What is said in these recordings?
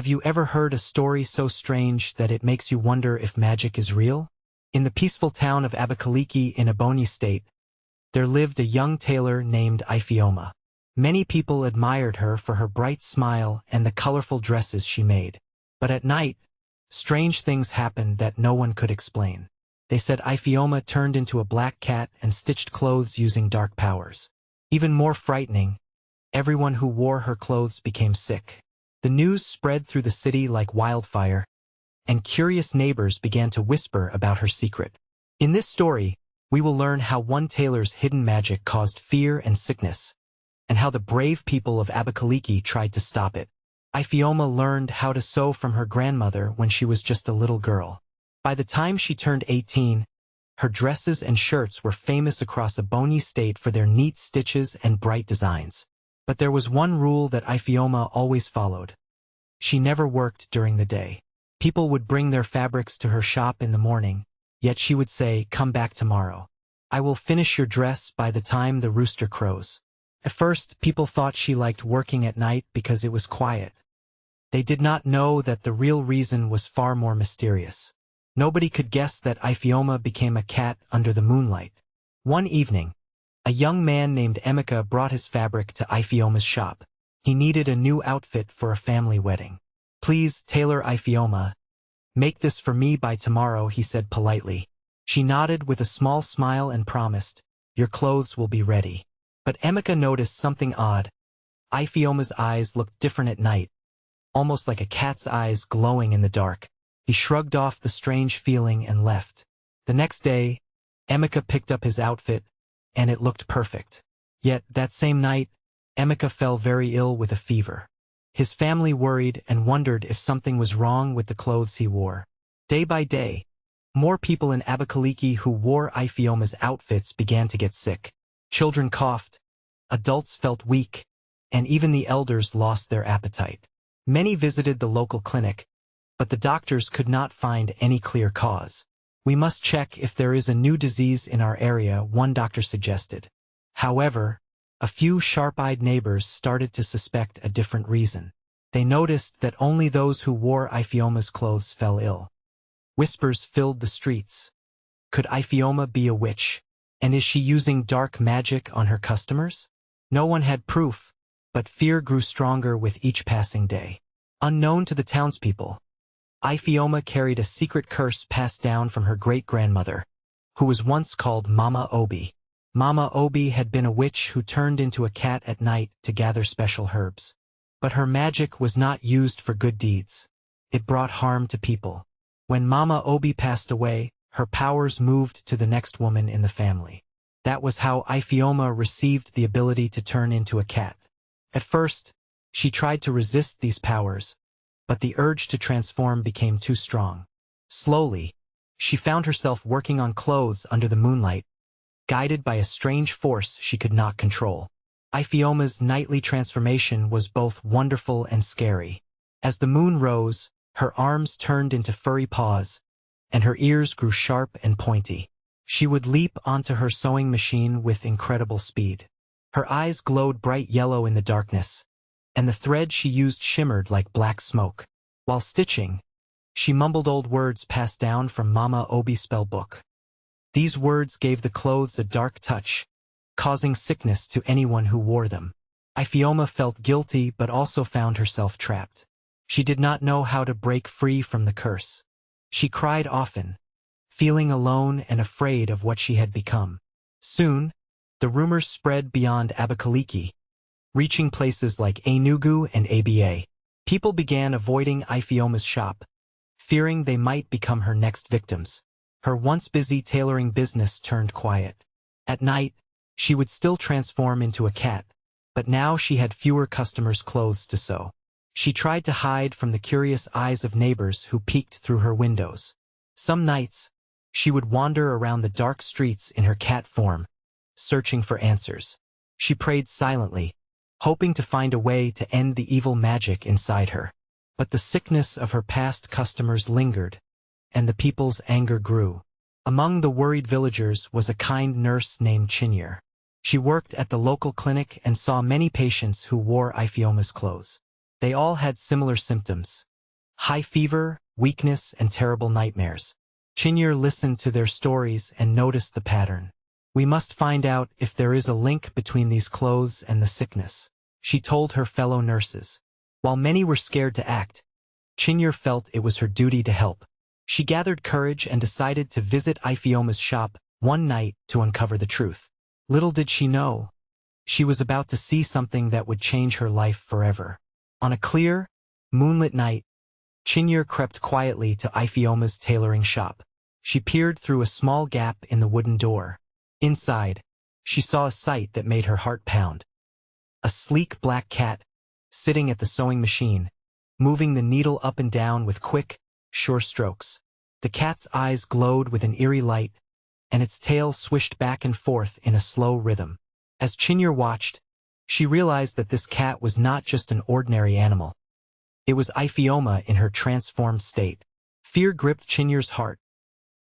Have you ever heard a story so strange that it makes you wonder if magic is real? In the peaceful town of Abakaliki in Ebonyi State, there lived a young tailor named Ifeoma. Many people admired her for her bright smile and the colorful dresses she made. But at night, strange things happened that no one could explain. They said Ifeoma turned into a black cat and stitched clothes using dark powers. Even more frightening, everyone who wore her clothes became sick. The news spread through the city like wildfire, and curious neighbors began to whisper about her secret. In this story, we will learn how one tailor's hidden magic caused fear and sickness, and how the brave people of Abakaliki tried to stop it. Ifeoma learned how to sew from her grandmother when she was just a little girl. By the time she turned 18, her dresses and shirts were famous across Ebonyi State for their neat stitches and bright designs. But there was one rule that Ifeoma always followed. She never worked during the day. People would bring their fabrics to her shop in the morning, yet she would say, "Come back tomorrow. I will finish your dress by the time the rooster crows." At first, people thought she liked working at night because it was quiet. They did not know that the real reason was far more mysterious. Nobody could guess that Ifeoma became a cat under the moonlight. One evening, a young man named Emeka brought his fabric to Ifeoma's shop. He needed a new outfit for a family wedding. "Please, tailor Ifeoma, make this for me by tomorrow," he said politely. She nodded with a small smile and promised, "Your clothes will be ready." But Emeka noticed something odd. Ifeoma's eyes looked different at night, almost like a cat's eyes glowing in the dark. He shrugged off the strange feeling and left. The next day, Emeka picked up his outfit, and it looked perfect. Yet, that same night, Emeka fell very ill with a fever. His family worried and wondered if something was wrong with the clothes he wore. Day by day, more people in Abakaliki who wore Ifeoma's outfits began to get sick. Children coughed, adults felt weak, and even the elders lost their appetite. Many visited the local clinic, but the doctors could not find any clear cause. "We must check if there is a new disease in our area," one doctor suggested. However, a few sharp-eyed neighbors started to suspect a different reason. They noticed that only those who wore Ifeoma's clothes fell ill. Whispers filled the streets. Could Ifeoma be a witch? And is she using dark magic on her customers? No one had proof, but fear grew stronger with each passing day. Unknown to the townspeople, Ifeoma carried a secret curse passed down from her great-grandmother, who was once called Mama Obi. Mama Obi had been a witch who turned into a cat at night to gather special herbs. But her magic was not used for good deeds. It brought harm to people. When Mama Obi passed away, her powers moved to the next woman in the family. That was how Ifeoma received the ability to turn into a cat. At first, she tried to resist these powers, but the urge to transform became too strong. Slowly, she found herself working on clothes under the moonlight, guided by a strange force she could not control. Ifeoma's nightly transformation was both wonderful and scary. As the moon rose, her arms turned into furry paws, and her ears grew sharp and pointy. She would leap onto her sewing machine with incredible speed. Her eyes glowed bright yellow in the darkness, and the thread she used shimmered like black smoke. While stitching, she mumbled old words passed down from Mama Obi's spell book. These words gave the clothes a dark touch, causing sickness to anyone who wore them. Ifeoma felt guilty but also found herself trapped. She did not know how to break free from the curse. She cried often, feeling alone and afraid of what she had become. Soon, the rumors spread beyond Abakaliki, reaching places like Enugu and Aba. People began avoiding Ifeoma's shop, fearing they might become her next victims. Her once busy tailoring business turned quiet. At night, she would still transform into a cat, but now she had fewer customers' clothes to sew. She tried to hide from the curious eyes of neighbors who peeked through her windows. Some nights, she would wander around the dark streets in her cat form, searching for answers. She prayed silently, hoping to find a way to end the evil magic inside her. But the sickness of her past customers lingered, and the people's anger grew. Among the worried villagers was a kind nurse named Chinyere. She worked at the local clinic and saw many patients who wore Ifeoma's clothes. They all had similar symptoms: high fever, weakness, and terrible nightmares. Chinyere listened to their stories and noticed the pattern. We must find out if there is a link between these clothes and the sickness, she told her fellow nurses. While many were scared to act, Chinyere felt it was her duty to help. She gathered courage and decided to visit Ifeoma's shop one night to uncover the truth. Little did she know, she was about to see something that would change her life forever. On a clear, moonlit night, Chinyere crept quietly to Ifeoma's tailoring shop. She peered through a small gap in the wooden door. Inside, she saw a sight that made her heart pound. A sleek black cat, sitting at the sewing machine, moving the needle up and down with quick, sure strokes. The cat's eyes glowed with an eerie light, and its tail swished back and forth in a slow rhythm. As Chinyere watched, she realized that this cat was not just an ordinary animal. It was Ifeoma in her transformed state. Fear gripped Chinyere's heart,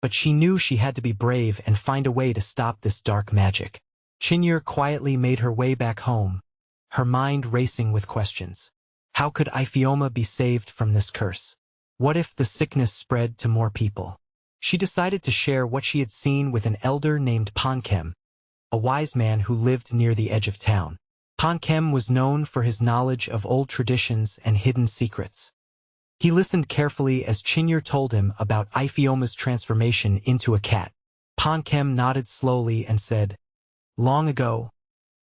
but she knew she had to be brave and find a way to stop this dark magic. Chinyere quietly made her way back home, her mind racing with questions. How could Ifeoma be saved from this curse? What if the sickness spread to more people? She decided to share what she had seen with an elder named Pankem, a wise man who lived near the edge of town. Pankem was known for his knowledge of old traditions and hidden secrets. He listened carefully as Chinyere told him about Ifeoma's transformation into a cat. Pankem nodded slowly and said, "Long ago,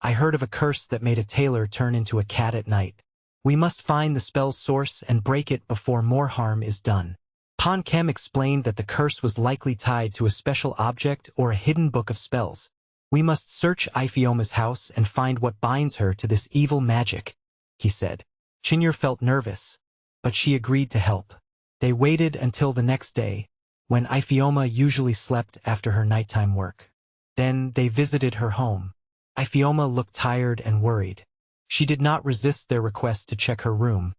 I heard of a curse that made a tailor turn into a cat at night. We must find the spell's source and break it before more harm is done." Pankem explained that the curse was likely tied to a special object or a hidden book of spells. "We must search Ifeoma's house and find what binds her to this evil magic," he said. Chinyere felt nervous, but she agreed to help. They waited until the next day, when Ifeoma usually slept after her nighttime work. Then they visited her home. Ifeoma looked tired and worried. She did not resist their request to check her room,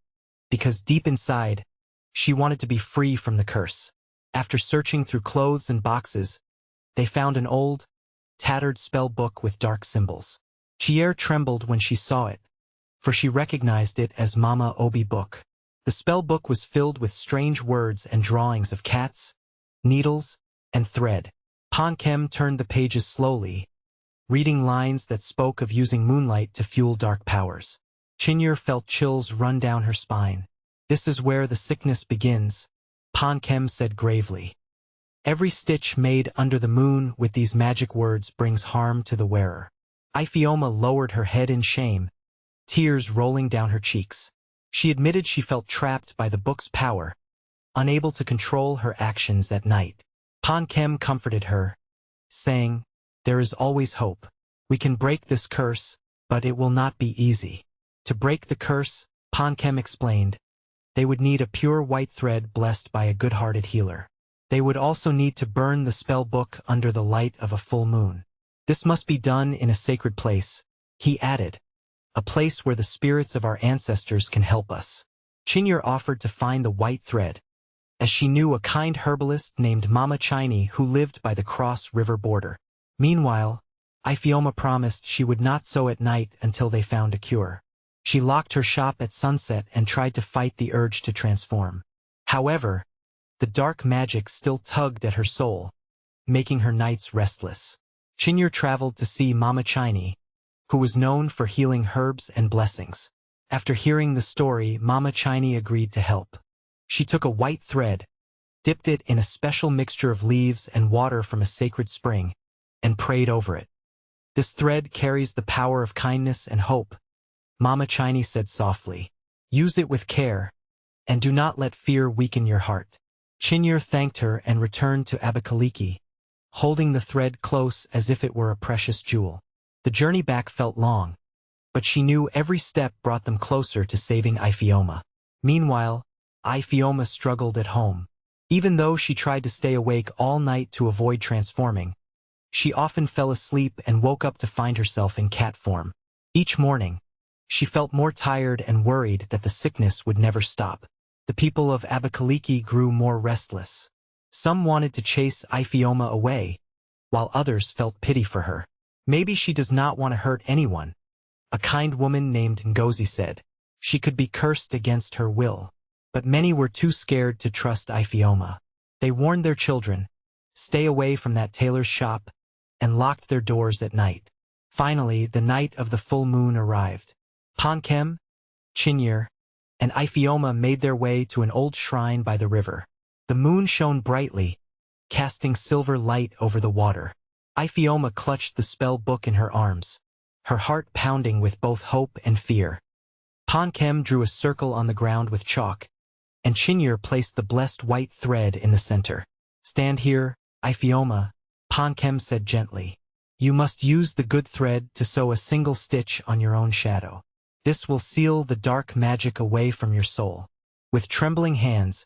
because deep inside, she wanted to be free from the curse. After searching through clothes and boxes, they found an old, tattered spell book with dark symbols. Chinyere trembled when she saw it, for she recognized it as Mama Obi book. The spell book was filled with strange words and drawings of cats, needles, and thread. Pankem turned the pages slowly, reading lines that spoke of using moonlight to fuel dark powers. Chinyere felt chills run down her spine. "This is where the sickness begins," Pankem said gravely. "Every stitch made under the moon with these magic words brings harm to the wearer." Ifeoma lowered her head in shame, tears rolling down her cheeks. She admitted she felt trapped by the book's power, unable to control her actions at night. Pankem comforted her, saying, "There is always hope. We can break this curse, but it will not be easy." To break the curse, Pankem explained, they would need a pure white thread blessed by a good-hearted healer. They would also need to burn the spell book under the light of a full moon. "This must be done in a sacred place," he added, "a place where the spirits of our ancestors can help us." Chinyere offered to find the white thread, as she knew a kind herbalist named Mama Chini who lived by the Cross River border. Meanwhile, Ifeoma promised she would not sew at night until they found a cure. She locked her shop at sunset and tried to fight the urge to transform. However, the dark magic still tugged at her soul, making her nights restless. Chinyere traveled to see Mama Chini, who was known for healing herbs and blessings. After hearing the story, Mama Chini agreed to help. She took a white thread, dipped it in a special mixture of leaves and water from a sacred spring, and prayed over it. "This thread carries the power of kindness and hope," Mama Chini said softly. "Use it with care, and do not let fear weaken your heart." Chinyere thanked her and returned to Abakaliki, holding the thread close as if it were a precious jewel. The journey back felt long, but she knew every step brought them closer to saving Ifeoma. Meanwhile, Ifeoma struggled at home. Even though she tried to stay awake all night to avoid transforming, she often fell asleep and woke up to find herself in cat form. Each morning, she felt more tired and worried that the sickness would never stop. The people of Abakaliki grew more restless. Some wanted to chase Ifeoma away, while others felt pity for her. "Maybe she does not want to hurt anyone," a kind woman named Ngozi said. "She could be cursed against her will." But many were too scared to trust Ifeoma. They warned their children, stay away from that tailor's shop, and locked their doors at night. Finally, the night of the full moon arrived. Ponkem, Chinyere, and Ifeoma made their way to an old shrine by the river. The moon shone brightly, casting silver light over the water. Ifeoma clutched the spell book in her arms, her heart pounding with both hope and fear. Ponkem drew a circle on the ground with chalk, and Chinyere placed the blessed white thread in the center. Stand here, Ifeoma, Ponkem said gently. You must use the good thread to sew a single stitch on your own shadow. This will seal the dark magic away from your soul. With trembling hands,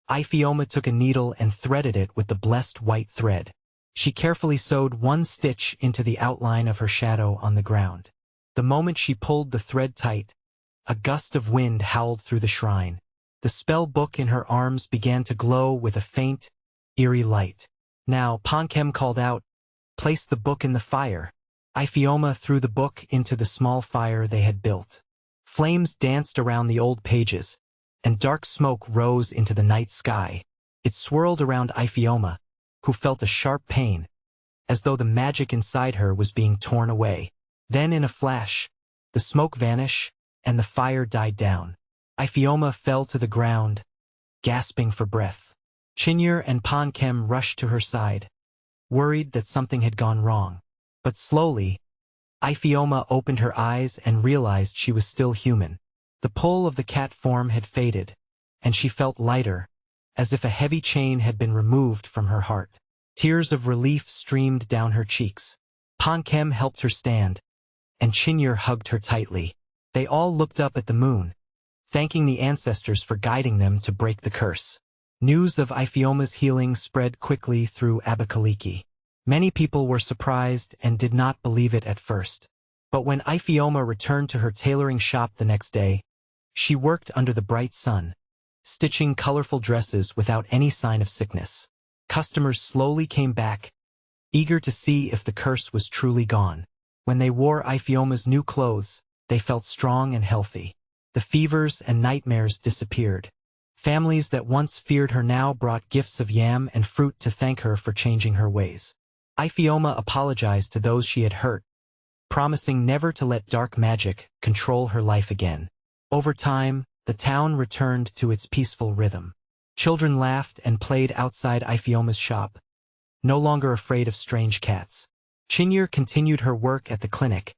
Ifeoma took a needle and threaded it with the blessed white thread. She carefully sewed one stitch into the outline of her shadow on the ground. The moment she pulled the thread tight, a gust of wind howled through the shrine. The spell book in her arms began to glow with a faint, eerie light. Now, Ponkem called out, place the book in the fire. Ifeoma threw the book into the small fire they had built. Flames danced around the old pages, and dark smoke rose into the night sky. It swirled around Ifeoma, who felt a sharp pain, as though the magic inside her was being torn away. Then in a flash, the smoke vanished, and the fire died down. Ifeoma fell to the ground, gasping for breath. Chinyere and Ponkem rushed to her side, worried that something had gone wrong. But slowly, Ifeoma opened her eyes and realized she was still human. The pull of the cat form had faded, and she felt lighter, as if a heavy chain had been removed from her heart. Tears of relief streamed down her cheeks. Ponkem helped her stand, and Chinyere hugged her tightly. They all looked up at the moon, thanking the ancestors for guiding them to break the curse. News of Ifeoma's healing spread quickly through Abakaliki. Many people were surprised and did not believe it at first. But when Ifeoma returned to her tailoring shop the next day, she worked under the bright sun, stitching colorful dresses without any sign of sickness. Customers slowly came back, eager to see if the curse was truly gone. When they wore Ifeoma's new clothes, they felt strong and healthy. The fevers and nightmares disappeared. Families that once feared her now brought gifts of yam and fruit to thank her for changing her ways. Ifeoma apologized to those she had hurt, promising never to let dark magic control her life again. Over time, the town returned to its peaceful rhythm. Children laughed and played outside Ifeoma's shop, no longer afraid of strange cats. Chinyere continued her work at the clinic,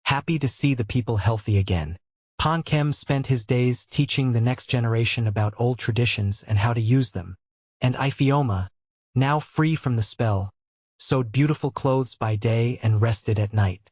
happy to see the people healthy again. Ponkem spent his days teaching the next generation about old traditions and how to use them. And Ifeoma, now free from the spell, sewed beautiful clothes by day and rested at night.